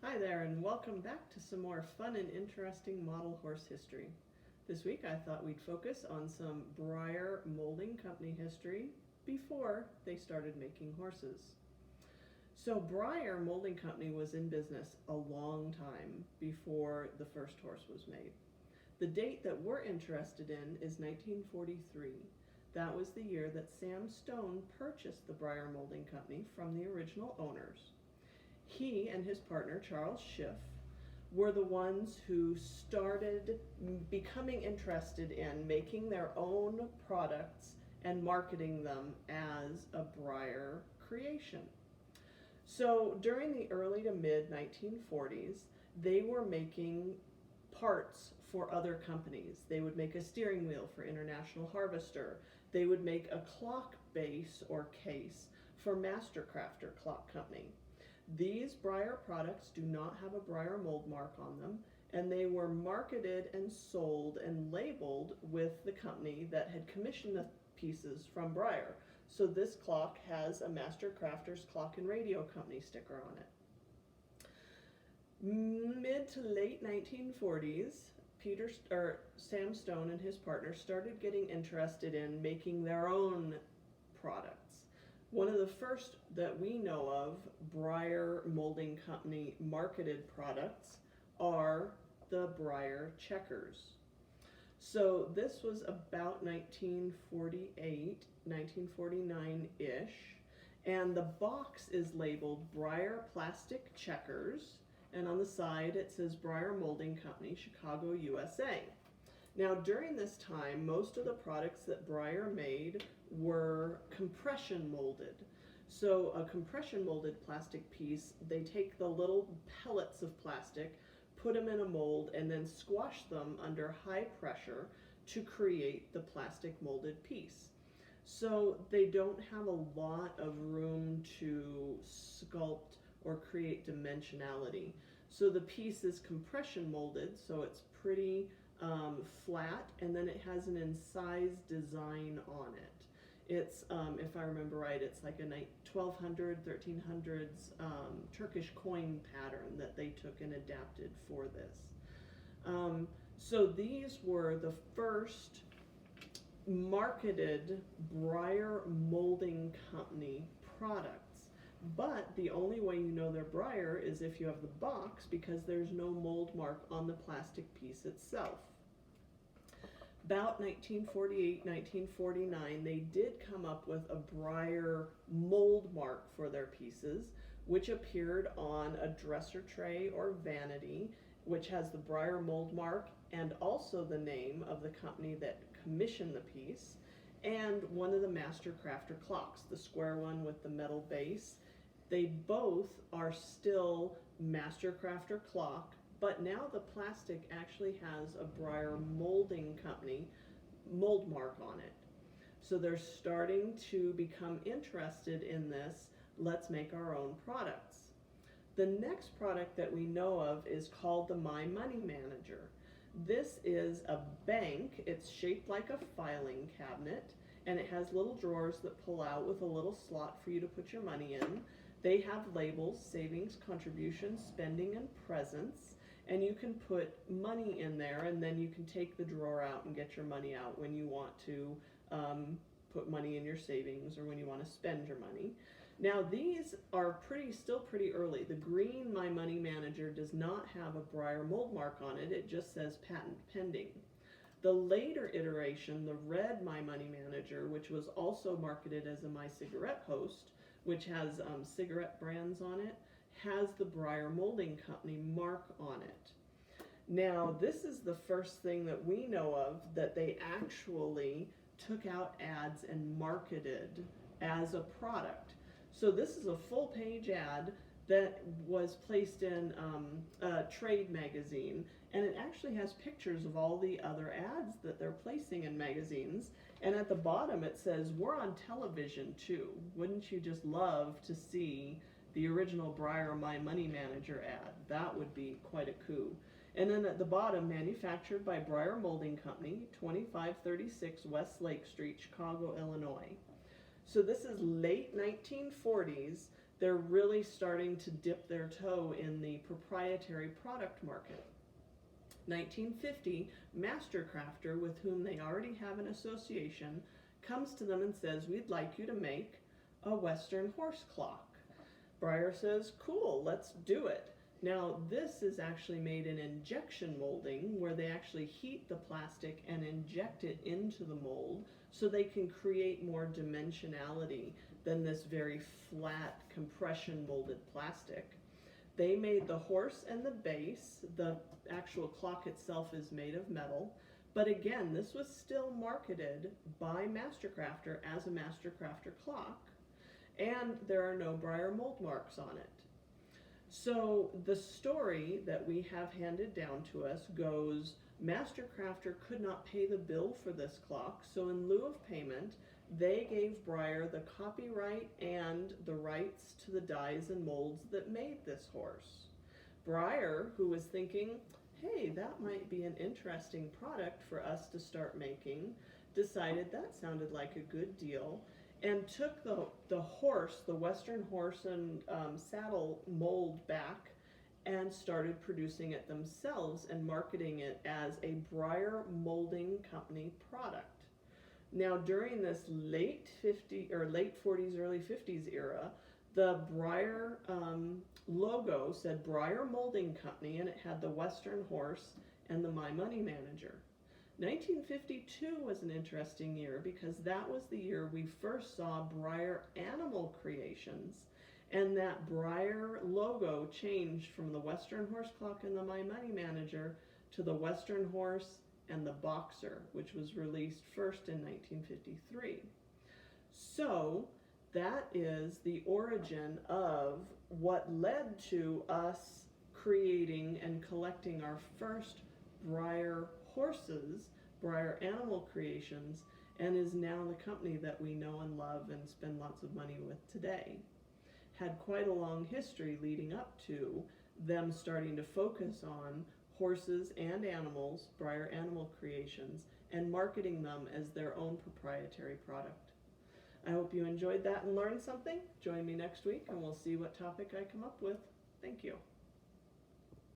Hi there, and welcome back to some more fun and interesting model horse history. This week I thought we'd focus on some Breyer Molding Company history before they started making horses. So Breyer Molding Company was in business a long time before the first horse was made. The date that we're interested in is 1943. That was the year that Sam Stone purchased the Breyer Molding Company from the original owners. He and his partner, Charles Schiff, were the ones who started becoming interested in making their own products and marketing them as a Breyer creation. So during the early to mid 1940s, they were making parts for other companies. They would make a steering wheel for International Harvester. They would make a clock base or case for Mastercrafter Clock Company. These Breyer products do not have a Breyer mold mark on them, and they were marketed and sold and labeled with the company that had commissioned the pieces from Breyer. So this clock has a Mastercrafters Clock and Radio Company sticker on it. Mid to late 1940s, Sam Stone and his partner started getting interested in making their own products. One of the first that we know of Breyer Molding Company marketed products are the Briar Checkers. So this was about 1948, 1949-ish, and the box is labeled Breyer Plastic Checkers, and on the side it says Breyer Molding Company, Chicago, USA. Now during this time, most of the products that Breyer made were compression molded. So a compression molded plastic piece, they take the little pellets of plastic, put them in a mold, and then squash them under high pressure to create the plastic molded piece. So they don't have a lot of room to sculpt or create dimensionality. So the piece is compression molded, so it's pretty flat, and then it has an incised design on it. It's, if I remember right, it's like a 1200, 1300s Turkish coin pattern that they took and adapted for this. So these were the first marketed Breyer Molding Company products. But the only way you know they're Breyer is if you have the box, because there's no mold mark on the plastic piece itself. About 1948, 1949, they did come up with a Breyer mold mark for their pieces, which appeared on a dresser tray or vanity, which has the Breyer mold mark and also the name of the company that commissioned the piece, and one of the Mastercrafter clocks, the square one with the metal base. They both are still Mastercrafter clock, but now the plastic actually has a Breyer Molding Company mold mark on it. So they're starting to become interested in this, let's make our own products. The next product that we know of is called the My Money Manager. This is a bank. It's shaped like a filing cabinet, and it has little drawers that pull out with a little slot for you to put your money in. They have labels, savings, contributions, spending, and presents, and you can put money in there, and then you can take the drawer out and get your money out when you want to put money in your savings or when you want to spend your money. Now these are still pretty early. The green My Money Manager does not have a Breyer mold mark on it. It just says patent pending. The later iteration, the red My Money Manager, which was also marketed as a My Cigarette Host, which has cigarette brands on it, has the Breyer Molding Company mark on it. Now this is the first thing that we know of that they actually took out ads and marketed as a product. So this is a full page ad that was placed in a trade magazine, and it actually has pictures of all the other ads that they're placing in magazines, and at the bottom it says, we're on television too. Wouldn't you just love to see the original Breyer My Money Manager ad? That would be quite a coup. And then at the bottom, manufactured by Breyer Molding Company, 2536 West Lake Street, Chicago, Illinois. So this is late 1940s. they're really starting to dip their toe in the proprietary product market. 1950, Mastercrafter, with whom they already have an association, comes to them and says, we'd like you to make a Western horse clock. Breyer says, cool, let's do it. Now, this is actually made in injection molding, where they actually heat the plastic and inject it into the mold so they can create more dimensionality than this very flat compression molded plastic. They made the horse and the base. The actual clock itself is made of metal. But again, this was still marketed by Mastercrafter as a Mastercrafter clock. And there are no Breyer mold marks on it. So the story that we have handed down to us goes, Mastercrafter could not pay the bill for this clock, so in lieu of payment, they gave Breyer the copyright and the rights to the dies and molds that made this horse. Breyer, who was thinking, hey, that might be an interesting product for us to start making, decided that sounded like a good deal, and took the horse, the Western horse and saddle mold back, and started producing it themselves and marketing it as a Breyer Molding Company product. Now, during this late 40s, early 50s era, the Breyer logo said Breyer Molding Company, and it had the Western horse and the My Money Manager. 1952 was an interesting year because that was the year we first saw Breyer Animal Creations, and that Breyer logo changed from the Western horse clock and the My Money Manager to the Western horse and the Boxer, which was released first in 1953. So that is the origin of what led to us creating and collecting our first Breyer horses, Breyer Animal Creations, and is now the company that we know and love and spend lots of money with today. Had quite a long history leading up to them starting to focus on horses and animals, Breyer Animal Creations, and marketing them as their own proprietary product. I hope you enjoyed that and learned something. Join me next week and we'll see what topic I come up with. Thank you.